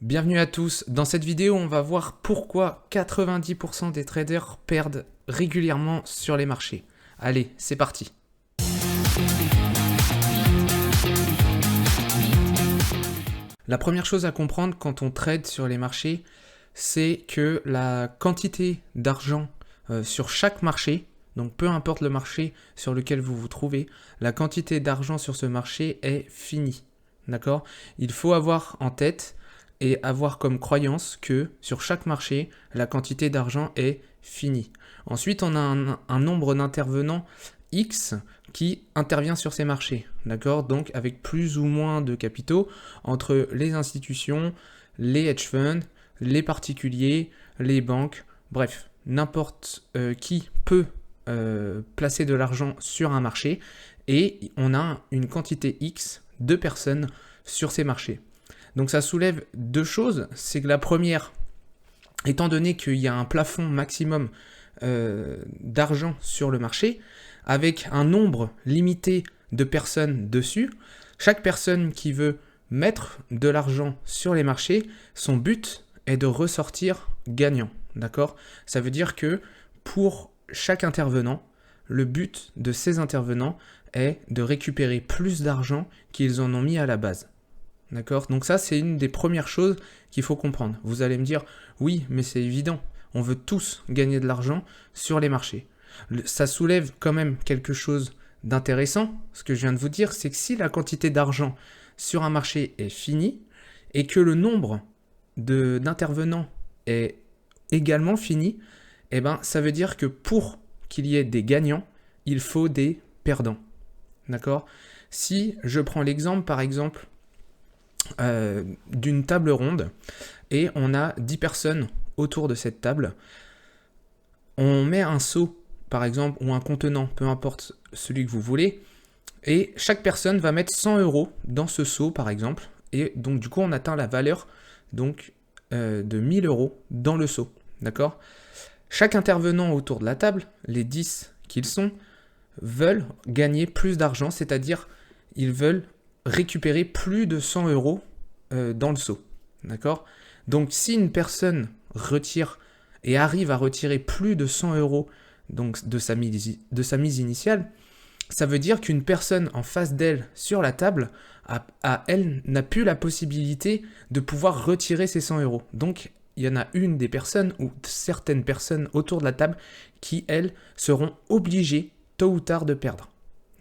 Bienvenue à tous. Dans cette vidéo, on va voir pourquoi 90% des traders perdent régulièrement sur les marchés. Allez, c'est parti. La première chose à comprendre quand on trade sur les marchés, c'est que la quantité d'argent sur chaque marché, donc peu importe le marché sur lequel vous vous trouvez, la quantité d'argent sur ce marché est finie. D'accord ? Il faut avoir en tête et avoir comme croyance que sur chaque marché, la quantité d'argent est finie. Ensuite, on a un nombre d'intervenants X qui intervient sur ces marchés, d'accord ? Donc avec plus ou moins de capitaux entre les institutions, les hedge funds, les particuliers, les banques, bref, n'importe qui peut placer de l'argent sur un marché et on a une quantité X de personnes sur ces marchés. Donc ça soulève deux choses, c'est que la première, étant donné qu'il y a un plafond maximum d'argent sur le marché, avec un nombre limité de personnes dessus, chaque personne qui veut mettre de l'argent sur les marchés, son but est de ressortir gagnant, d'accord ? Ça veut dire que pour chaque intervenant, le but de ces intervenants est de récupérer plus d'argent qu'ils en ont mis à la base. D'accord ? Donc ça, c'est une des premières choses qu'il faut comprendre. Vous allez me dire, oui, mais c'est évident, on veut tous gagner de l'argent sur les marchés. Ça soulève quand même quelque chose d'intéressant. Ce que je viens de vous dire, c'est que si la quantité d'argent sur un marché est finie et que le nombre d'intervenants est également fini, eh ben, ça veut dire que pour qu'il y ait des gagnants, il faut des perdants. D'accord ? Si je prends l'exemple, par exemple, d'une table ronde et on a 10 personnes autour de cette table, on met un seau par exemple ou un contenant, peu importe celui que vous voulez, et chaque personne va mettre 100 € dans ce seau par exemple, et donc du coup on atteint la valeur donc, de 1000 € dans le seau, d'accord ? Chaque intervenant autour de la table, les 10 qu'ils sont, veulent gagner plus d'argent, c'est-à-dire ils veulent récupérer plus de 100 € dans le seau. D'accord ? Donc si une personne retire et arrive à retirer plus de 100 € donc de sa mise initiale, ça veut dire qu'une personne en face d'elle sur la table, elle n'a plus la possibilité de pouvoir retirer ces 100 €. Donc il y en a une des personnes ou certaines personnes autour de la table qui, elles, seront obligées tôt ou tard de perdre.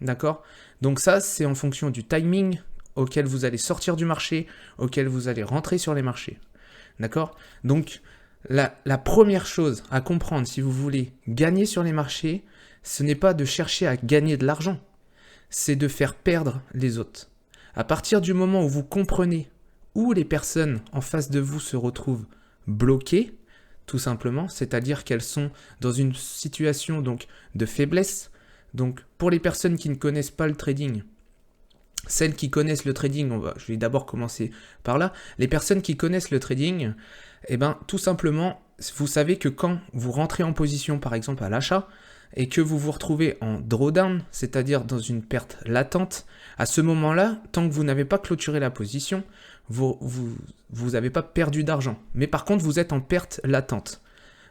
D'accord ? Donc ça, c'est en fonction du timing auquel vous allez sortir du marché, auquel vous allez rentrer sur les marchés. D'accord ? Donc, la première chose à comprendre si vous voulez gagner sur les marchés, ce n'est pas de chercher à gagner de l'argent, c'est de faire perdre les autres. À partir du moment où vous comprenez où les personnes en face de vous se retrouvent bloquées, tout simplement, c'est-à-dire qu'elles sont dans une situation donc de faiblesse. Donc, pour les personnes qui ne connaissent pas le trading, celles qui connaissent le trading, je vais d'abord commencer par là. Les personnes qui connaissent le trading, eh ben, tout simplement, vous savez que quand vous rentrez en position, par exemple à l'achat, et que vous vous retrouvez en drawdown, c'est-à-dire dans une perte latente, à ce moment-là, tant que vous n'avez pas clôturé la position, vous n'avez pas perdu d'argent. Mais par contre, vous êtes en perte latente.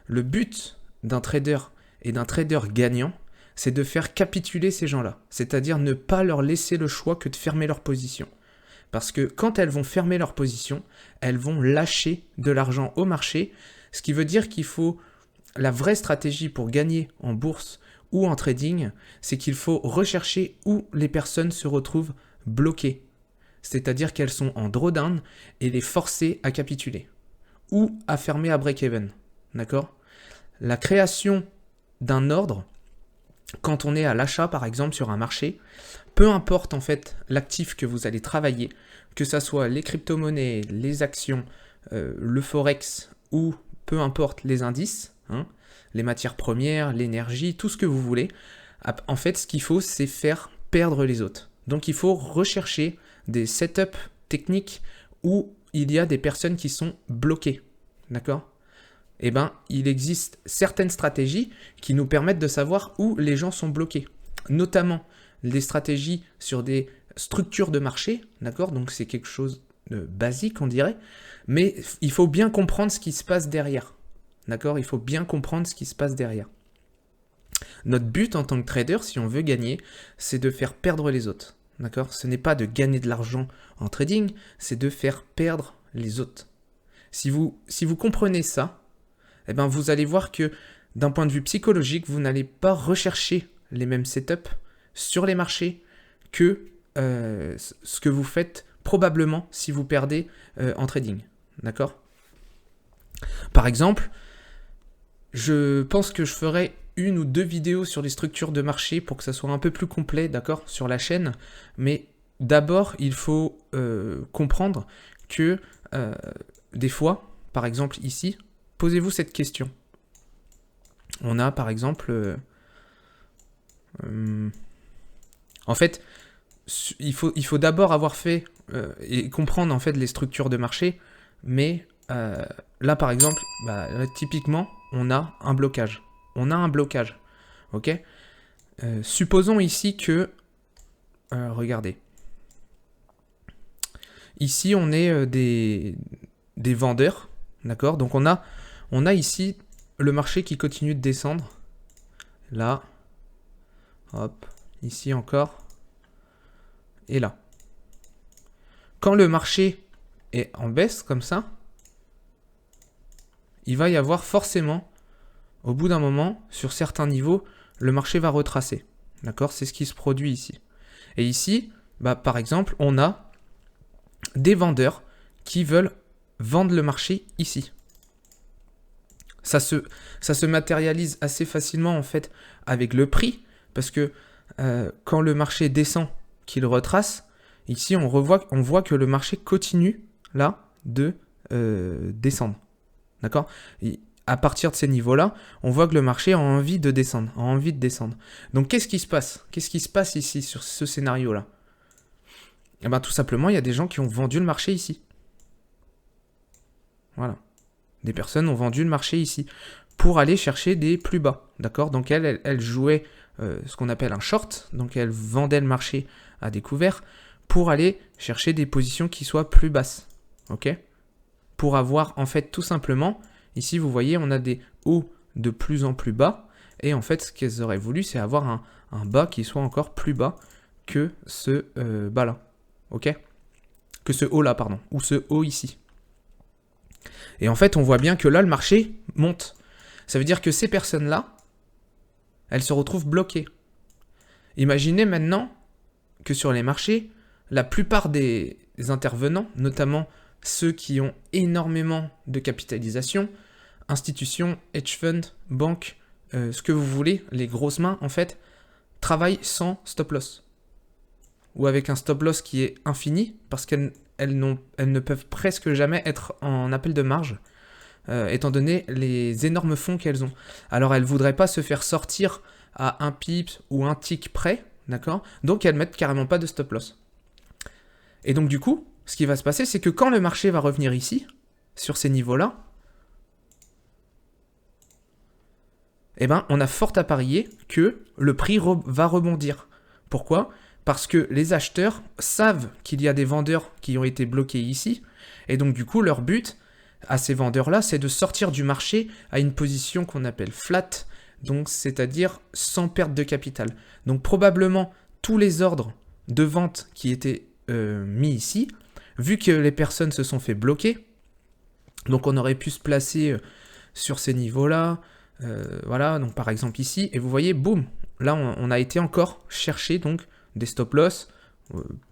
Le but d'un trader et d'un trader gagnant, c'est de faire capituler ces gens-là, c'est-à-dire ne pas leur laisser le choix que de fermer leur position. Parce que quand elles vont fermer leur position, elles vont lâcher de l'argent au marché, ce qui veut dire qu'il faut, la vraie stratégie pour gagner en bourse ou en trading, c'est qu'il faut rechercher où les personnes se retrouvent bloquées, c'est-à-dire qu'elles sont en drawdown et les forcer à capituler, ou à fermer à break-even, d'accord ? La création d'un ordre, quand on est à l'achat par exemple sur un marché, peu importe en fait l'actif que vous allez travailler, que ce soit les crypto-monnaies, les actions, le forex ou peu importe les indices, les matières premières, l'énergie, tout ce que vous voulez, en fait ce qu'il faut c'est faire perdre les autres. Donc il faut rechercher des setups techniques où il y a des personnes qui sont bloquées, d'accord ? Eh ben, il existe certaines stratégies qui nous permettent de savoir où les gens sont bloqués. Notamment des stratégies sur des structures de marché, d'accord ? Donc c'est quelque chose basique, on dirait, mais il faut bien comprendre ce qui se passe derrière. D'accord? Il faut bien comprendre ce qui se passe derrière. Notre but en tant que trader, si on veut gagner, c'est de faire perdre les autres. D'accord? Ce n'est pas de gagner de l'argent en trading, c'est de faire perdre les autres. Si vous comprenez ça, eh ben vous allez voir que d'un point de vue psychologique, vous n'allez pas rechercher les mêmes setups sur les marchés que ce que vous faites probablement si vous perdez en trading. D'accord? Par exemple, je pense que je ferai 1 ou 2 vidéos sur les structures de marché pour que ça soit un peu plus complet, d'accord, sur la chaîne. Mais d'abord, il faut comprendre que des fois, par exemple ici, posez-vous cette question. On a par exemple... en fait, il faut d'abord avoir fait et comprendre en fait les structures de marché, mais là par exemple, là, typiquement, on a un blocage. Ok. Supposons ici que... regardez. Ici, on est des vendeurs, d'accord? Donc on a ici le marché qui continue de descendre. Là. Hop. Ici encore. Et là. Quand le marché est en baisse comme ça, il va y avoir forcément, au bout d'un moment, sur certains niveaux, le marché va retracer. D'accord? C'est ce qui se produit ici. Et ici, par exemple, on a des vendeurs qui veulent vendre le marché ici. Ça se matérialise assez facilement en fait avec le prix, parce que quand le marché descend, qu'il retrace, ici on voit que le marché continue là de descendre. D'accord? À partir de ces niveaux-là, on voit que le marché a envie de descendre, Donc qu'est-ce qui se passe? Qu'est-ce qui se passe ici sur ce scénario-là? Eh bien, tout simplement, il y a des gens qui ont vendu le marché ici. Voilà. Des personnes ont vendu le marché ici pour aller chercher des plus bas. D'accord? Donc elles jouaient ce qu'on appelle un short. Donc elles vendaient le marché à découvert pour aller chercher des positions qui soient plus basses. Ok? Pour avoir en fait tout simplement, ici vous voyez, on a des hauts de plus en plus bas. Et en fait, ce qu'elles auraient voulu, c'est avoir un bas qui soit encore plus bas que ce bas-là. Ok? Que ce haut-là, pardon. Ou ce haut ici. Et en fait, on voit bien que là, le marché monte. Ça veut dire que ces personnes-là, elles se retrouvent bloquées. Imaginez maintenant que sur les marchés, la plupart des intervenants, notamment ceux qui ont énormément de capitalisation, institutions, hedge funds, banques, ce que vous voulez, les grosses mains, en fait, travaillent sans stop loss. Ou avec un stop loss qui est infini, parce qu'elles ne peuvent presque jamais être en appel de marge, étant donné les énormes fonds qu'elles ont. Alors elles ne voudraient pas se faire sortir à un pips ou un tick près, d'accord? Donc elles mettent carrément pas de stop loss. Et donc du coup, ce qui va se passer, c'est que quand le marché va revenir ici, sur ces niveaux-là, eh ben, on a fort à parier que le prix va rebondir. Pourquoi ? Parce que les acheteurs savent qu'il y a des vendeurs qui ont été bloqués ici, et donc du coup leur but à ces vendeurs-là, c'est de sortir du marché à une position qu'on appelle flat, donc c'est-à-dire sans perte de capital. Donc probablement tous les ordres de vente qui étaient mis ici, vu que les personnes se sont fait bloquer, donc on aurait pu se placer sur ces niveaux-là, voilà, donc par exemple ici, et vous voyez, boum, là on a été encore chercher donc des stop loss,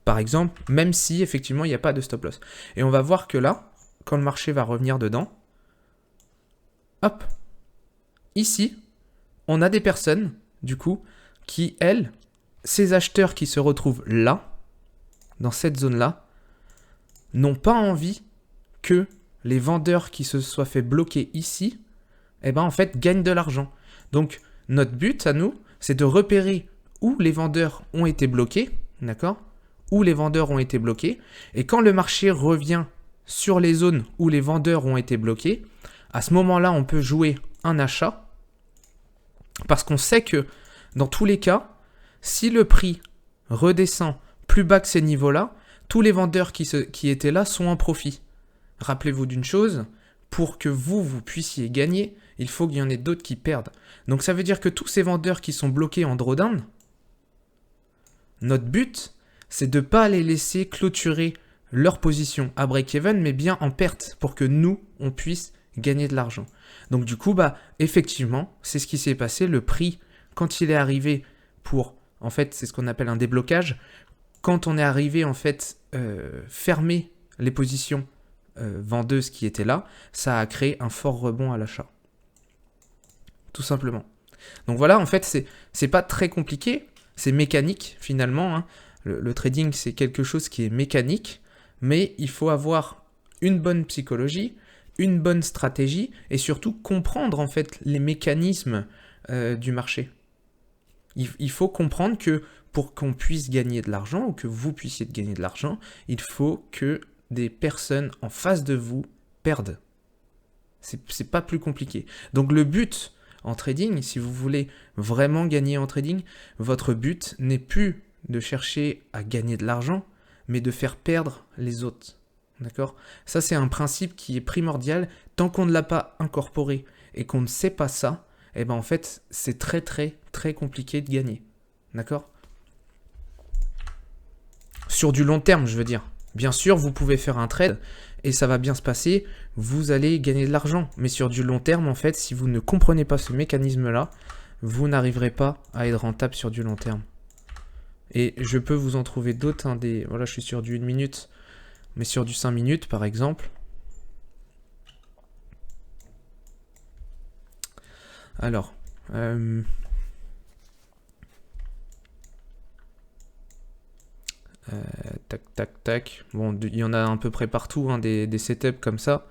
par exemple, même si effectivement il n'y a pas de stop loss. Et on va voir que là, quand le marché va revenir dedans, hop, ici, on a des personnes, du coup, qui, elles, ces acheteurs qui se retrouvent là, dans cette zone-là, n'ont pas envie que les vendeurs qui se soient fait bloquer ici, eh ben en fait, gagnent de l'argent. Donc, notre but à nous, c'est de repérer où les vendeurs ont été bloqués, d'accord ? Où les vendeurs ont été bloqués. Et quand le marché revient sur les zones où les vendeurs ont été bloqués, à ce moment-là, on peut jouer un achat. Parce qu'on sait que, dans tous les cas, si le prix redescend plus bas que ces niveaux-là, tous les vendeurs qui étaient là sont en profit. Rappelez-vous d'une chose, pour que vous puissiez gagner, il faut qu'il y en ait d'autres qui perdent. Donc ça veut dire que tous ces vendeurs qui sont bloqués en drawdown, notre but, c'est de ne pas les laisser clôturer leur position à break-even, mais bien en perte, pour que nous, on puisse gagner de l'argent. Donc du coup, effectivement, c'est ce qui s'est passé. Le prix, quand il est arrivé pour, en fait, c'est ce qu'on appelle un déblocage, quand on est arrivé, en fait, fermer les positions vendeuses qui étaient là, ça a créé un fort rebond à l'achat. Tout simplement. Donc voilà, en fait, c'est pas très compliqué, c'est mécanique finalement. Hein. Le trading, c'est quelque chose qui est mécanique, mais il faut avoir une bonne psychologie, une bonne stratégie et surtout comprendre en fait les mécanismes du marché. Il faut comprendre que pour qu'on puisse gagner de l'argent ou que vous puissiez gagner de l'argent, il faut que des personnes en face de vous perdent. C'est pas plus compliqué. Donc le but en trading, si vous voulez vraiment gagner en trading, votre but n'est plus de chercher à gagner de l'argent, mais de faire perdre les autres. D'accord ? Ça, c'est un principe qui est primordial. Tant qu'on ne l'a pas incorporé et qu'on ne sait pas ça, eh ben en fait, c'est très très très compliqué de gagner. D'accord ? Sur du long terme, je veux dire. Bien sûr, vous pouvez faire un trade et ça va bien se passer, vous allez gagner de l'argent. Mais sur du long terme, en fait, si vous ne comprenez pas ce mécanisme-là, vous n'arriverez pas à être rentable sur du long terme. Et je peux vous en trouver d'autres. Hein, voilà, je suis sur du 1 minute, mais sur du 5 minutes, par exemple. Alors, tac. Bon, il y en a à peu près partout, hein, des setups comme ça.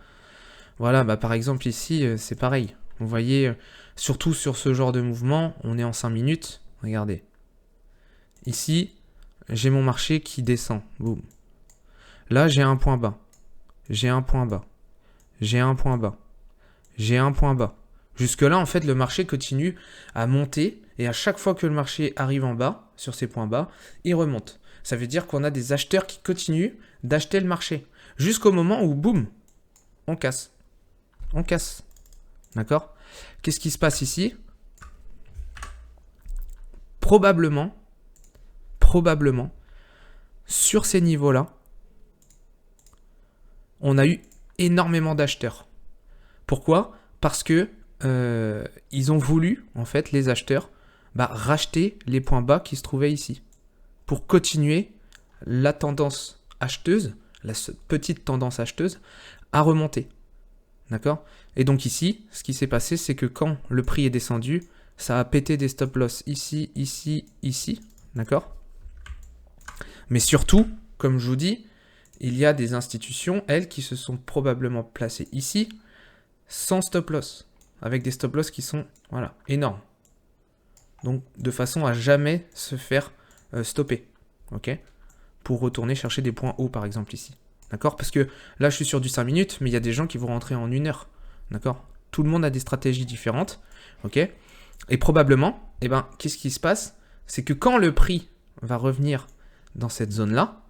Voilà, par exemple ici, c'est pareil. Vous voyez, surtout sur ce genre de mouvement, on est en 5 minutes. Regardez. Ici, j'ai mon marché qui descend. Boum. Là, j'ai un point bas. J'ai un point bas. J'ai un point bas. J'ai un point bas. Jusque-là, en fait, le marché continue à monter. Et à chaque fois que le marché arrive en bas, sur ces points bas, il remonte. Ça veut dire qu'on a des acheteurs qui continuent d'acheter le marché. Jusqu'au moment où, boum, on casse. On casse. D'accord ? Qu'est-ce qui se passe ici ? Probablement, sur ces niveaux-là, on a eu énormément d'acheteurs. Pourquoi ? Parce que ils ont voulu, en fait, les acheteurs, racheter les points bas qui se trouvaient ici. Pour continuer la tendance acheteuse, la petite tendance acheteuse, à remonter. D'accord ? Et donc ici, ce qui s'est passé, c'est que quand le prix est descendu, ça a pété des stop loss ici, ici, ici. D'accord ? Mais surtout, comme je vous dis, il y a des institutions, elles, qui se sont probablement placées ici, sans stop loss, avec des stop loss qui sont, voilà, énormes. Donc, de façon à jamais se faire stopper, ok ? Pour retourner chercher des points hauts, par exemple, ici. D'accord ? Parce que là, je suis sur du 5 minutes, mais il y a des gens qui vont rentrer en 1 heure. D'accord ? Tout le monde a des stratégies différentes, ok ? Et probablement, qu'est-ce qui se passe ? C'est que quand le prix va revenir dans cette zone-là,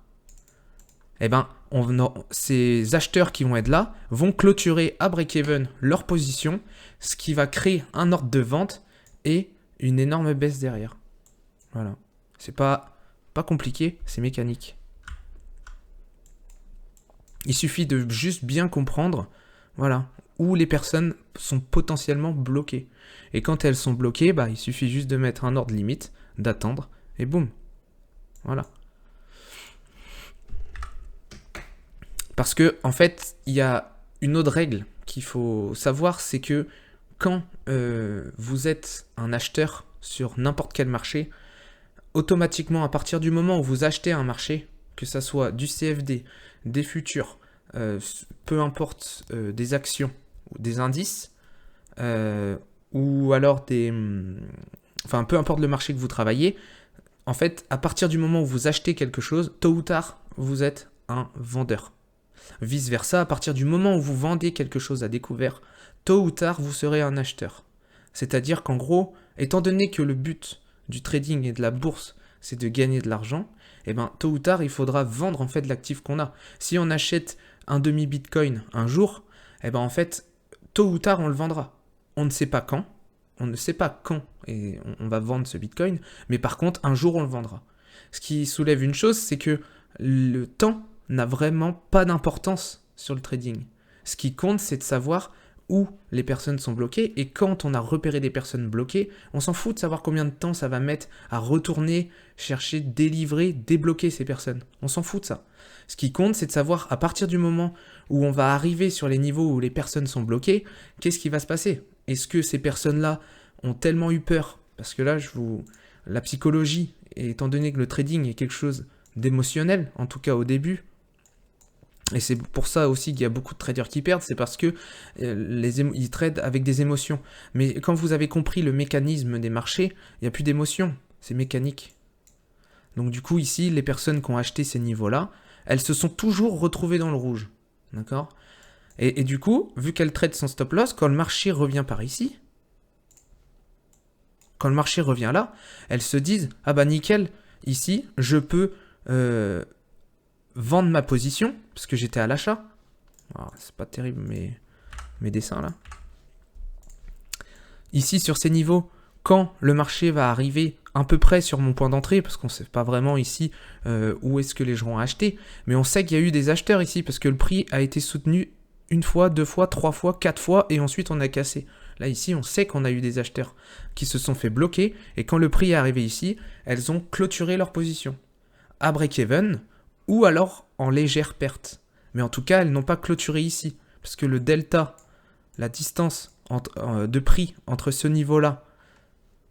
ces acheteurs qui vont être là vont clôturer à break-even leur position, ce qui va créer un ordre de vente et une énorme baisse derrière. Voilà. C'est pas compliqué, c'est mécanique. Il suffit de juste bien comprendre, voilà, où les personnes sont potentiellement bloquées. Et quand elles sont bloquées, il suffit juste de mettre un ordre limite, d'attendre, et boum. Voilà. Parce que, en fait, il y a une autre règle qu'il faut savoir, c'est que quand vous êtes un acheteur sur n'importe quel marché, automatiquement, à partir du moment où vous achetez un marché, que ça soit du CFD, des futurs, peu importe des actions ou des indices, ou alors peu importe le marché que vous travaillez, en fait, à partir du moment où vous achetez quelque chose, tôt ou tard, vous êtes un vendeur. Vice versa, à partir du moment où vous vendez quelque chose à découvert, tôt ou tard, vous serez un acheteur. C'est-à-dire qu'en gros, étant donné que le but du trading et de la bourse, c'est de gagner de l'argent, eh ben, tôt ou tard, il faudra vendre en fait l'actif qu'on a. Si on achète un demi-bitcoin un jour, eh ben, en fait, tôt ou tard, on le vendra. On ne sait pas quand, et on va vendre ce bitcoin, mais par contre, un jour, on le vendra. Ce qui soulève une chose, c'est que le temps n'a vraiment pas d'importance sur le trading. Ce qui compte, c'est de savoir où les personnes sont bloquées, et quand on a repéré des personnes bloquées, on s'en fout de savoir combien de temps ça va mettre à retourner, chercher, délivrer, débloquer ces personnes. On s'en fout de ça. Ce qui compte, c'est de savoir à partir du moment où on va arriver sur les niveaux où les personnes sont bloquées, qu'est-ce qui va se passer? Est-ce que ces personnes-là ont tellement eu peur? Parce que là, la psychologie, étant donné que le trading est quelque chose d'émotionnel, en tout cas au début, et c'est pour ça aussi qu'il y a beaucoup de traders qui perdent, c'est parce que ils tradent avec des émotions. Mais quand vous avez compris le mécanisme des marchés, il n'y a plus d'émotions, c'est mécanique. Donc du coup, ici, les personnes qui ont acheté ces niveaux-là, elles se sont toujours retrouvées dans le rouge. D'accord ? Et du coup, vu qu'elles tradent sans stop loss, quand le marché revient par ici, quand le marché revient là, elles se disent « Ah bah nickel, ici, je peux... vendre ma position, parce que j'étais à l'achat. C'est pas terrible mes dessins là. Ici sur ces niveaux, quand le marché va arriver à peu près sur mon point d'entrée, parce qu'on ne sait pas vraiment ici où est-ce que les gens ont acheté, mais on sait qu'il y a eu des acheteurs ici, parce que le prix a été soutenu une fois, deux fois, trois fois, quatre fois, et ensuite on a cassé. Là ici, on sait qu'on a eu des acheteurs qui se sont fait bloquer, et quand le prix est arrivé ici, elles ont clôturé leur position. À break-even, ou alors en légère perte. Mais en tout cas, elles n'ont pas clôturé ici, parce que le delta, la distance de prix entre ce niveau-là,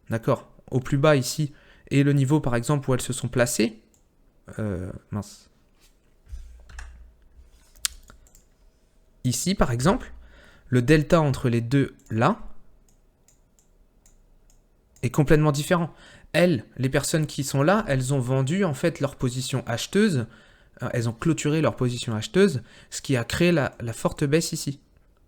d'accord, au plus bas ici, et le niveau par exemple où elles se sont placées, ici par exemple, le delta entre les deux là, est complètement différent. Elles, les personnes qui sont là, elles ont vendu en fait leur position acheteuse. Elles ont clôturé leur position acheteuse, ce qui a créé la forte baisse ici.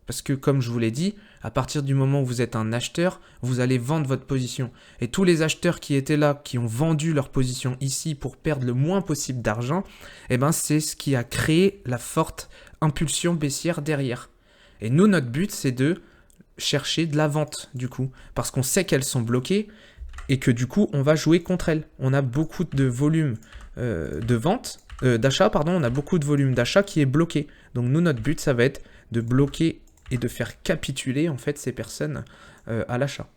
Parce que comme je vous l'ai dit, à partir du moment où vous êtes un acheteur, vous allez vendre votre position. Et tous les acheteurs qui étaient là, qui ont vendu leur position ici pour perdre le moins possible d'argent, eh ben c'est ce qui a créé la forte impulsion baissière derrière. Et nous, notre but, c'est de chercher de la vente, du coup. Parce qu'on sait qu'elles sont bloquées et que du coup, on va jouer contre elles. On a beaucoup de volume de vente, d'achat, pardon, on a beaucoup de volume d'achat qui est bloqué. Donc nous, notre but, ça va être de bloquer et de faire capituler en fait ces personnes à l'achat.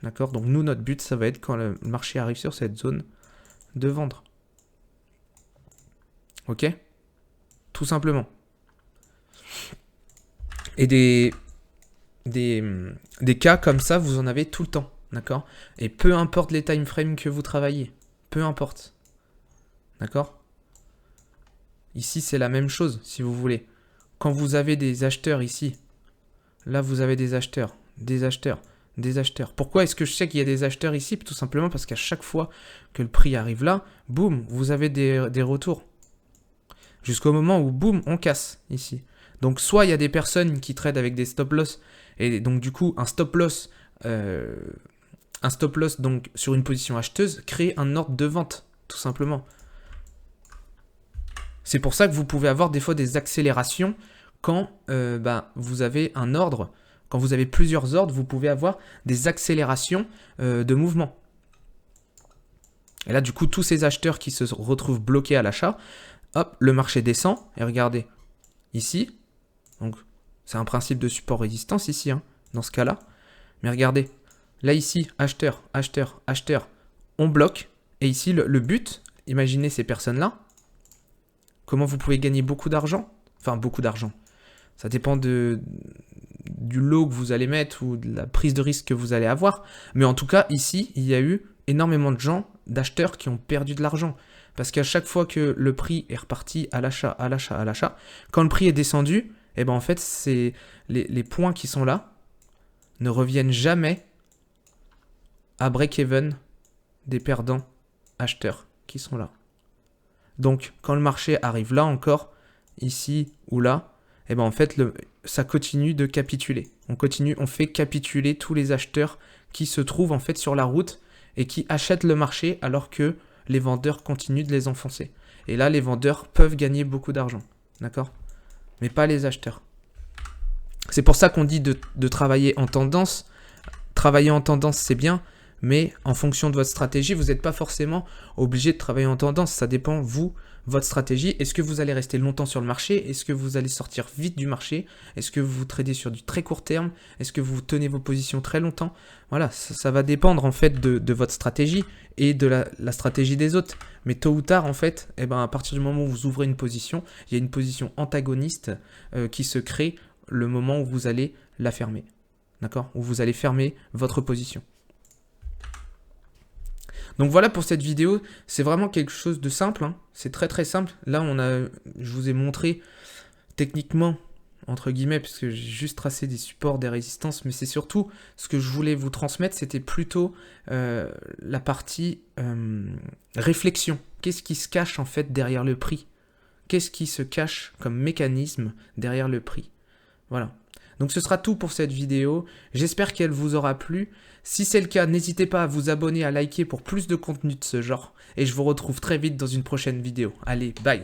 D'accord ? Donc nous, notre but, ça va être quand le marché arrive sur cette zone, de vendre. Ok ? Tout simplement. Et des cas comme ça, vous en avez tout le temps. D'accord ? Et peu importe les time frames que vous travaillez. Peu importe. D'accord ? Ici, c'est la même chose, si vous voulez. Quand vous avez des acheteurs ici, là, vous avez des acheteurs, des acheteurs, des acheteurs. Pourquoi est-ce que je sais qu'il y a des acheteurs ici ? Tout simplement parce qu'à chaque fois que le prix arrive là, boum, vous avez des retours. Jusqu'au moment où, boum, on casse ici. Donc, soit il y a des personnes qui tradent avec des stop-loss, et donc, du coup, un stop-loss donc, sur une position acheteuse crée un ordre de vente, tout simplement. C'est pour ça que vous pouvez avoir des fois des accélérations quand vous avez un ordre. Quand vous avez plusieurs ordres, vous pouvez avoir des accélérations de mouvement. Et là, du coup, tous ces acheteurs qui se retrouvent bloqués à l'achat, hop, le marché descend. Et regardez, ici, donc c'est un principe de support-résistance ici, hein, dans ce cas-là. Mais regardez, là ici, acheteur, acheteur, acheteur, on bloque. Et ici, le but, imaginez ces personnes-là. Comment vous pouvez gagner beaucoup d'argent ? Enfin, beaucoup d'argent. Ça dépend du lot que vous allez mettre ou de la prise de risque que vous allez avoir. Mais en tout cas, ici, il y a eu énormément de gens, d'acheteurs qui ont perdu de l'argent. Parce qu'à chaque fois que le prix est reparti à l'achat, à l'achat, à l'achat, quand le prix est descendu, eh ben en fait, c'est les points qui sont là ne reviennent jamais à break-even des perdants acheteurs qui sont là. Donc, quand le marché arrive là encore, ici ou là, eh ben en fait, ça continue de capituler. On fait capituler tous les acheteurs qui se trouvent en fait sur la route et qui achètent le marché alors que les vendeurs continuent de les enfoncer. Et là, les vendeurs peuvent gagner beaucoup d'argent, d'accord? Mais pas les acheteurs. C'est pour ça qu'on dit de travailler en tendance. Travailler en tendance, c'est bien, mais en fonction de votre stratégie, vous n'êtes pas forcément obligé de travailler en tendance. Ça dépend, vous, votre stratégie. Est-ce que vous allez rester longtemps sur le marché? Est-ce que vous allez sortir vite du marché? Est-ce que vous tradez sur du très court terme? Est-ce que vous tenez vos positions très longtemps? Voilà, ça va dépendre en fait de votre stratégie et de la stratégie des autres. Mais tôt ou tard, en fait, à partir du moment où vous ouvrez une position, il y a une position antagoniste qui se crée le moment où vous allez la fermer. D'accord? Où vous allez fermer votre position. Donc voilà pour cette vidéo, c'est vraiment quelque chose de simple, hein. C'est très très simple. Là, je vous ai montré techniquement, entre guillemets, puisque j'ai juste tracé des supports, des résistances, mais c'est surtout ce que je voulais vous transmettre, c'était plutôt la partie réflexion. Qu'est-ce qui se cache en fait derrière le prix? Qu'est-ce qui se cache comme mécanisme derrière le prix? Voilà. Donc ce sera tout pour cette vidéo, j'espère qu'elle vous aura plu. Si c'est le cas, n'hésitez pas à vous abonner, à liker pour plus de contenu de ce genre. Et je vous retrouve très vite dans une prochaine vidéo. Allez, bye!